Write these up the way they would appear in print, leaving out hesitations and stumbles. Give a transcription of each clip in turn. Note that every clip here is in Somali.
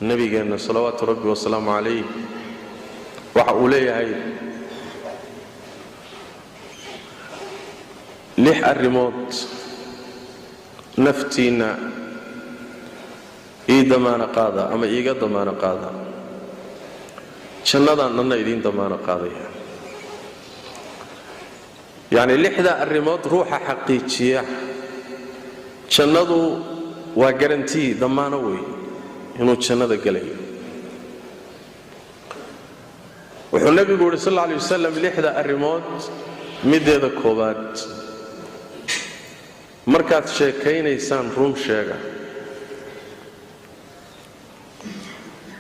nabigeena salawaatu rabbi wa salaamu alayhi waxa uu leeyahay 6 arrimood naftiina ii damaana qaada ama iiga damaana qaada jannadana idin damaana qaadaya yani 6 arrimood ruuxa xaqiijiya jannadu waa garantii damaana weey inuu jannada galayo wuxuu nabigu yiri sallallahu alayhi wasallam 6 arrimood mideeda koobaad markaad sheekaynaysaan run sheega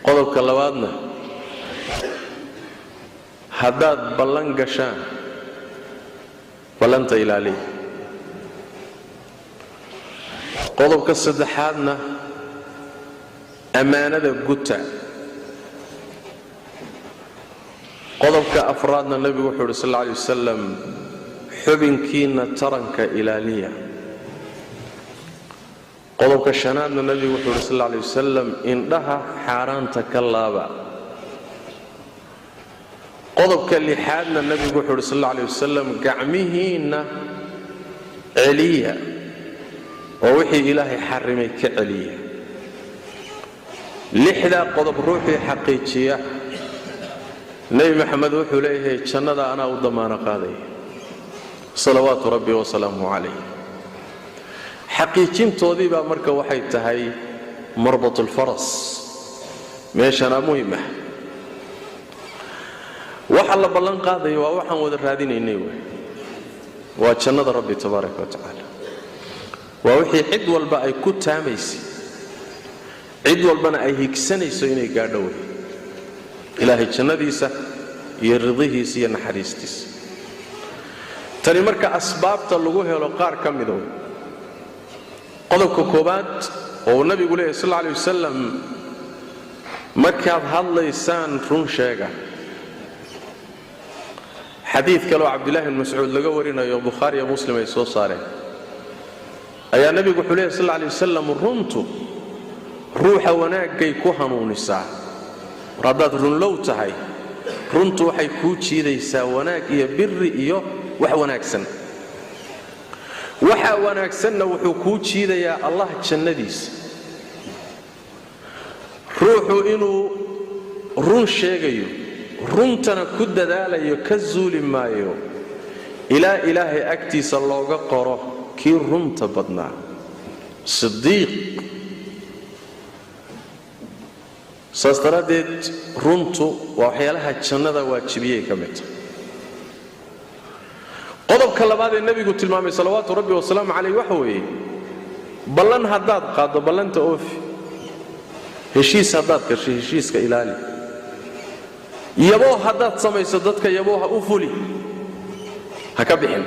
qodobka labaadna haddaad ballan gashaan ballanta ilaaliya qodobka saddexaadna ammaanada guta qodobka afraadna nabigu wuxuu yiri sallallahu alayhi wasallam xubinkiina taranka ilaaliya qodobka shanaadna nabigu wuxuu yiri sallallahu alayhi wasallam indhaha xaaraanta ka laaba qodobka lixaadna nabigu wuxuu yiri sallallahu alayhi wasallam gacmihiina celiya oo wixii ilaahay xarimay ka celiya 6 qodob ruuxii xaqiijiya nabi maxamed wuxuu leeyahay jannada ana u damaana qaaday salawaatu rabbi wa salaamu alayhi xaqiijintoodii baa marka waxay tahay marbatul faras meeshana muhiim ah waxa la ballan qaaday waa waxaan wada raadinaynay waa jannada rabbi tabaaraka wa taala waa wixii cid walba ay ku taamaysay cid walbana ay higsanayso inay gaadho ilaahay jannadiisa iyo ridhiisa iyo naxariistiisa tani marka asbaabta lagu helo qaar ka mid ah qodobka koobaad oo nabigu leeyahay sallallahu alayhi wasallam markaad hadlaysaan run sheega xadiis kale oo Abdullah ibn Mas'ud laga warinayo Bukhari iyo Muslim ay soo saareen ayaa nabigu wuxuu leeyahay sallallahu alayhi wasallam runtu ruuxa wanaagay ku hanuunisaa radaad run low tahay runtu waxay ku jiidaysaa wanaag iyo birri iyo wax wanaagsan waxa wanaagsanna wuxuu ku jiidayaa Allah jannadiisa ruuxu inuu run sheegayo runtana ku dadaalayo ka zuuli maayo ilaa ilaahay agtiisa looga qoro kii runta badnaa siddiiq saastaradeed runtu waa waxyaalaha jannada waajibiyay ka mid qodobka labaad ee nabigu tilmaamay salawaatu rabbi wa salaamu alayhi waxa weeye ballan haddaad qaado ballanta oofi heshiis haddaad gashay heshiiska ilaali yaboo haddaad samayso dadka yaboo ha u fuli ha ka bixin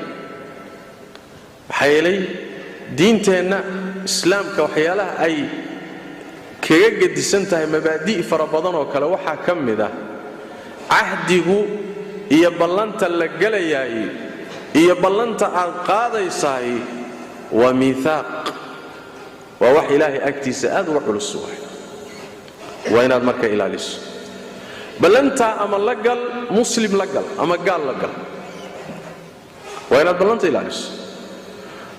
maxaa yeelay diinteenna islaamka waxyaalaha ay kaga gedisan tahay mabaadi' fara badan oo kale waxaa ka mid ah cahdigu iyo ballanta la galayaay iyo ballanta aad qaadaysaay waa miithaaq waa wax ilaahay agtiisa aad uga culus waa inaad marka ilaaliso ballanta ama la gal muslim la gal ama gaal la gal waa inaad ballanta ilaaliso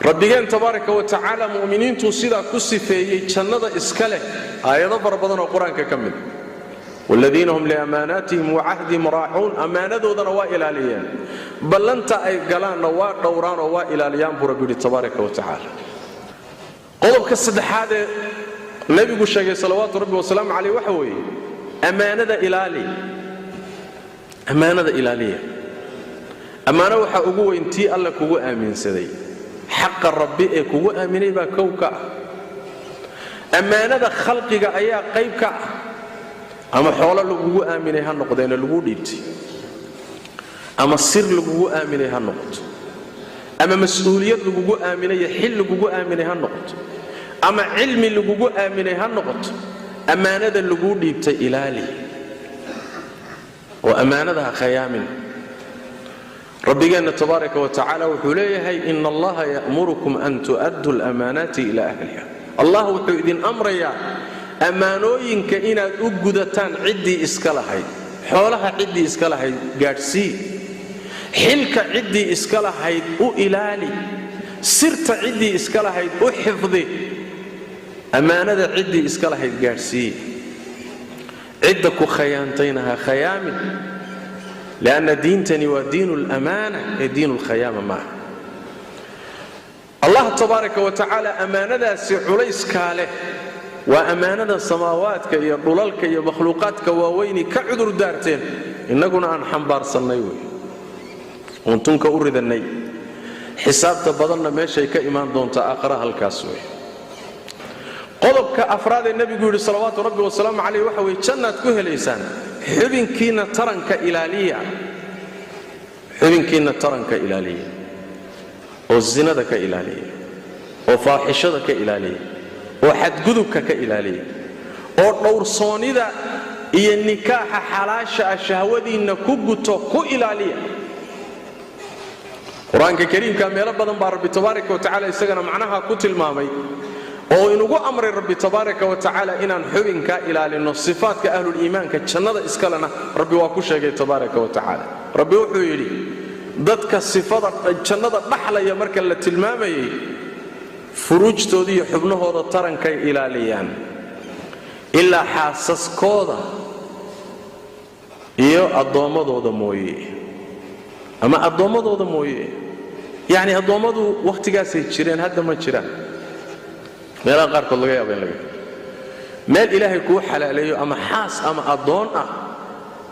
rabbigeen tabaaraka wa tacaala mu'miniintu sida ku sifeeyay jannada iska leh aayado fara badan oo quraanka ka mid والذين هم لأماناتهم وعهدهم راعون أمانتهم وإلاليان بل أنت أي قلان ودوران وإلاليان بربي تبارك وتعالى قلب كسد هذا النبي الشيخ صلوات ربي وسلام عليه وحوي أمانة إلالي أمانة إلالية أمانة وحقوق انتي الله كوغو آمين سدي حق الربي كوغو آميني با كوكا أمانة خلقك أيا قيبك أما حول لغو آميني هالنقدين لغو ديبتي أما السر لغو آميني هالنقد أما مسؤولية لغو آميني يحل لغو آميني هالنقد أما علم لغو آميني هالنقد أمانة لغو ديبتي إلالي وأمانتها خيامن ربنا تبارك وتعالى وحليه إن الله يأمركم أن تؤدوا الأمانات إلى أهلها الله وحيدين أمر يا ammaanooyinka inaad u gudataan ciddii iska lahayd, xoolaha ciddii iska lahayd gaadhsii, xilka ciddii iska lahayd u ilaali, sirta ciddii iska lahayd u xifdi, ammaanada ciddii iska lahayd gaadhsii, cidda ku khayaantayna ha khayaamin, lianna diintani waa diinu lamaana ee diinu lkhayaama maaha. allah tabaaraka wa tacaala ammaanadaasi culayskaa leh waa ammaanada samaawaadka iyo dhulalka iyo makhluuqaadka waaweyni ka cudur daarteen, innaguna aan xambaarsannay wey, oon tunka u ridannay. xisaabta badanna meeshay ka imaan doontaa aakhira halkaas wey. qodobka afraad ee nebigu yidhi salawaatu rabbi wasalaamu calayh waxa weye jannaad ku helaysaan xubinkiinna taranka ilaaliya, xubinkiinna taranka ilaaliya, oo zinada ka ilaaliya, oo faaxishada ka ilaaliya, oo xadgudubka ka ilaaliya, oo dhowrsoonnida iyo nikaaxa xalaasha ah shahwadiinna ku guto ku ilaaliya. qur-aanka kariimka meelo badan baa rabbi tabaaraka wa tacaala isagana macnaha ku tilmaamay oo inugu amray rabbi tabaaraka wa tacaala inaan xubinkaa ilaalinno. sifaadka ahluliimaanka jannada iskalena rabbi waa ku sheegay tabaaraka wa tacaala. rabbi wuxuu yidhi dadka sifada jannada dhaxlaya marka la tilmaamayay furuujtooda iyo xubnahooda tarankay ilaaliyaan ilaa xaasaskooda iyo addoommadooda mooye, ama addoommadooda mooye. yacni addoommadu wakhtigaasay jireen, hadda ma jiraan. meelaha qaarkood laga yaaba in laga meel ilaahay kuu xalaaleeyo ama xaas ama addoon ah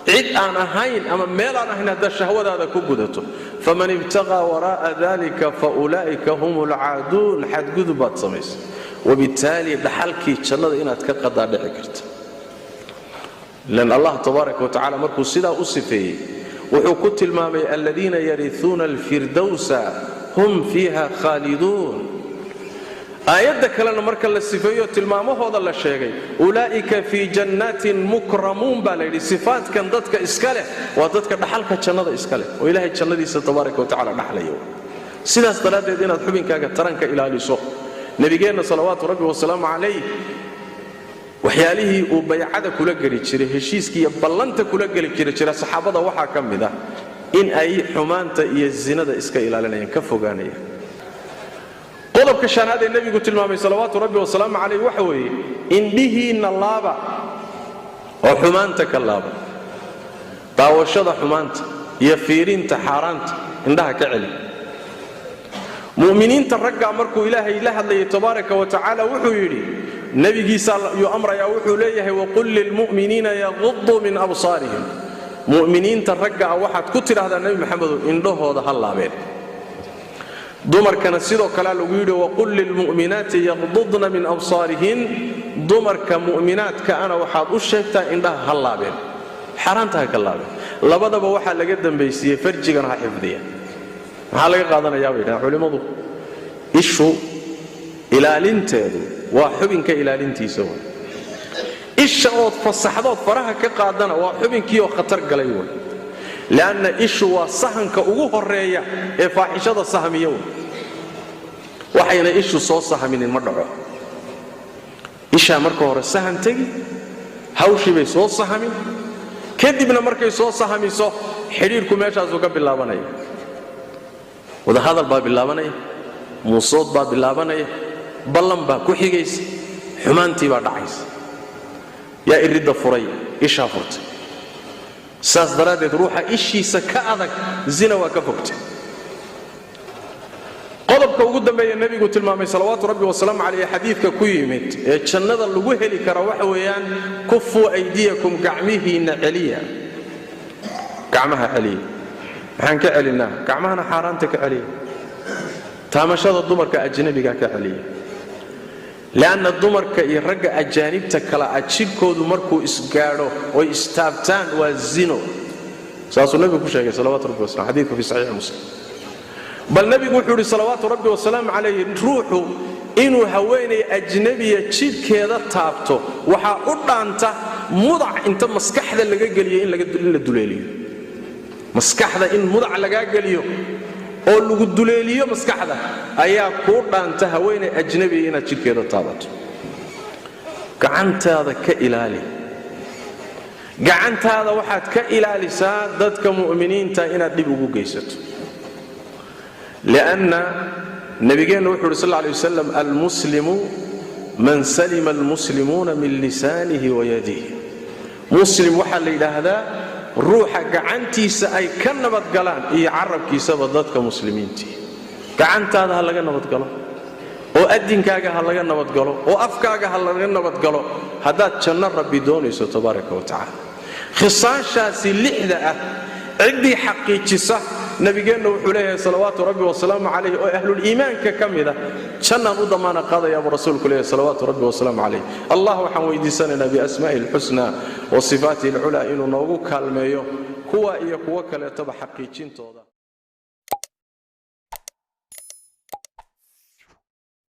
cid aan ahayn ama meel aan ahayn haddaad shahwadaada ku gudato, faman ibtaqaa waraa'a dalika faulaa'ika hum ulcaaduun, xadgudub baad samaysa. wabittaali dhaxalkii jannada inaad ka qadaa dhici karta. lan allah tabaaraka wa tacaala markuu sidaa u sifeeyey wuxuu ku tilmaamay aladiina yariuuna alfirdawsa hum fiiha khaaliduun. aayadda kalena marka la sifeeyo tilmaamahooda la sheegay ulaa'ika fii jannaatin mukramuun baa la yidhi. sifaadkan dadka iska leh waa dadka dhaxalka jannada iska leh oo ilaahay jannadiisa tabaaraka wa tacaala dhaxlaya. sidaas daraaddeed inaad xubinkaaga taranka ilaaliso. nebigeenna salawaatu rabbi wasalaamu calayh waxyaalihii uu baycada kula geli jiray, heshiiskii iyo ballanta kula geli jira saxaabada waxaa ka mid ah in ay xumaanta iyo zinada iska ilaalinayaan, ka fogaanayaan. qodobka shanaad ee nebigu tilmaamay salawaatu rabbi wasalaamu calayh waxa weeye indhihiinna laaba oo xumaanta ka laaba. daawashada xumaanta iyo fiirinta xaaraanta indhaha ka celi. mu'miniinta raggaa markuu ilaahay la hadlayay tabaaraka wa tacaala wuxuu yidhi nebigiisa yuu amrayaa, wuxuu leeyahay waqul lilmu'miniina yaquduu min absaarihim. mu'miniinta raggaa waxaad ku tidhaahdaa nebi maxamedow indhahooda ha laabeen. dumarkana sidoo kalea lagu yidhi waqul lilmu'minaati yaqdudna min absaarihin. dumarka mu'minaadka ana waxaad u sheegtaa indhaha ha laabeen, xaaraanta ha ka laabeen. labadaba waxaa laga dambaysiiyey farjigana ha xifdiya. maxaa laga qaadanayaa bay dhahaan culimmadu? ishu ilaalinteedu waa xubinka ilaalintiisa way. isha ood fasaxdood faraha ka qaadana waa xubinkii oo khatar galay way. lanna ishu waa sahanka ugu horeeya ee faaxishada sahmiya wey. waxayna ishu soo sahminin ma dhaco. ishaa marka hore sahan tegi, hawshii bay soo sahmin, kadibna markay soo sahmiso xidhiirku meeshaasuu ka bilaabanaya. wadahadal baa bilaabanaya, muusood baa bilaabanaya, ballan baa ku xigaysa, xumaantii baa dhacaysa. yaa iridda furay, ishaa furtay. saas daraaddeed ruuxa ishiisa ka adag zina waa ka fogtay. qodobka ugu dambeeya nebigu tilmaamay salawaatu rabbi wasalaamu calayh xadiidka ku yimid ee jannada lagu heli kara waxa weeyaan kufuu aydiyakum, gacmihiinna celiya. gacmaha celiya. maxaan ka celinaa? gacmahana xaaraanta ka celiya. taamashada dumarka ajnabiga ka celiya. lanna dumarka iyo ragga ajaanibta kala ah jidhkoodu markuu isgaadho oy istaabtaan waa zino. saasuu nebigu ku sheegay salawaatu rabbi wasalam xadiidku fi saxiixi muslim. bal nebigu wuxuu yidhi salawaatu rabbi wasalaamu calayh ruuxu inuu haweenay ajnabiya jidhkeeda taabto waxaa u dhaanta mudac inta maskaxda laga geliyo in la duleeliyo. maskaxda in mudac lagaa geliyo oo lagu duleeliyo maskaxda ayaa kuu dhaanta haweenay ajnabiya inaad jidhkeeda taabato. gacantaada ka ilaali gacantaada waxaad ka ilaalisaa dadka mu'miniinta inaad dib ugu geysato lianna nabigeenna wuxuu yidhi sal alla alay wasalam almuslimu man salima almuslimuuna min lisaanihi wa yadihi muslim waxaa la yidhaahdaa ruuxa gacantiisa ay ka nabadgalaan iyo carabkiisaba dadka muslimiintii gacantaada ha laga nabadgalo oo adinkaaga ha laga nabadgalo oo afkaaga ha laga nabadgalo haddaad janno rabbi doonayso tabaaraka wa tacaala khisaashaasi lixda ah ciddii xaqiijisa nabigeenna wuxuu leeyahay salawaatu rabbi wasalaamu calayh oo ahluliimaanka ka mida jannaan u damaana qaadaya buu rasuulku leeyahay salawaatu rabbi wasalaamu calayh allah waxaan weydiisanaynaa biasmaa'i alxusnaa wa sifaatihi alculaa inuu noogu kaalmeeyo kuwa iyo kuwo kaleetaba xaqiijintooda